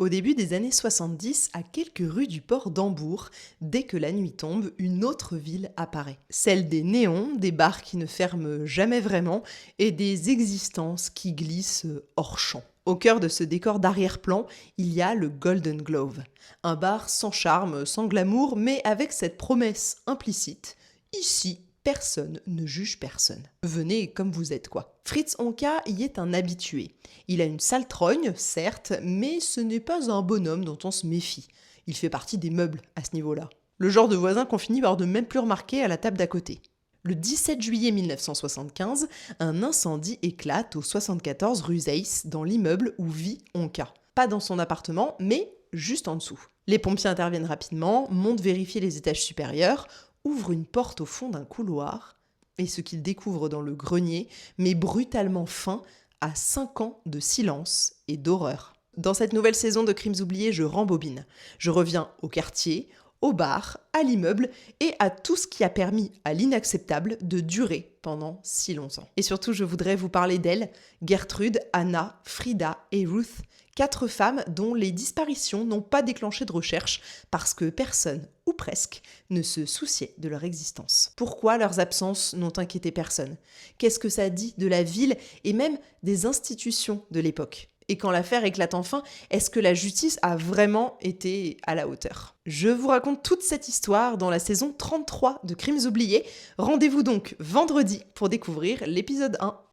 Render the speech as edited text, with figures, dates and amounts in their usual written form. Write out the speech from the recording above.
Au début des années 70, à quelques rues du port d'Hambourg, dès que la nuit tombe, une autre ville apparaît. Celle des néons, des bars qui ne ferment jamais vraiment et des existences qui glissent hors champ. Au cœur de ce décor d'arrière-plan, il y a le Golden Glove. Un bar sans charme, sans glamour, mais avec cette promesse implicite. Ici, personne ne juge personne. Venez comme vous êtes, quoi. Fritz Honka y est un habitué. Il a une sale trogne, certes, mais ce n'est pas un bonhomme dont on se méfie. Il fait partie des meubles à ce niveau-là. Le genre de voisin qu'on finit par ne même plus remarquer à la table d'à côté. Le 17 juillet 1975, un incendie éclate au 74 rue Zeiss, dans l'immeuble où vit Honka. Pas dans son appartement, mais juste en dessous. Les pompiers interviennent rapidement, montent vérifier les étages supérieurs, ouvrent une porte au fond d'un couloir, et ce qu'ils découvrent dans le grenier met brutalement fin à 5 ans de silence et d'horreur. Dans cette nouvelle saison de Crimes oubliés, je rembobine. Je reviens au quartier, au bar, à l'immeuble et à tout ce qui a permis à l'inacceptable de durer pendant si longtemps. Et surtout, je voudrais vous parler d'elles, Gertrude, Anna, Frida et Ruth, 4 femmes dont les disparitions n'ont pas déclenché de recherche parce que personne, ou presque, ne se souciait de leur existence. Pourquoi leurs absences n'ont inquiété personne ? Qu'est-ce que ça dit de la ville et même des institutions de l'époque ? Et quand l'affaire éclate enfin, est-ce que la justice a vraiment été à la hauteur ? Je vous raconte toute cette histoire dans la saison 33 de Crimes oubliés. Rendez-vous donc vendredi pour découvrir l'épisode 1.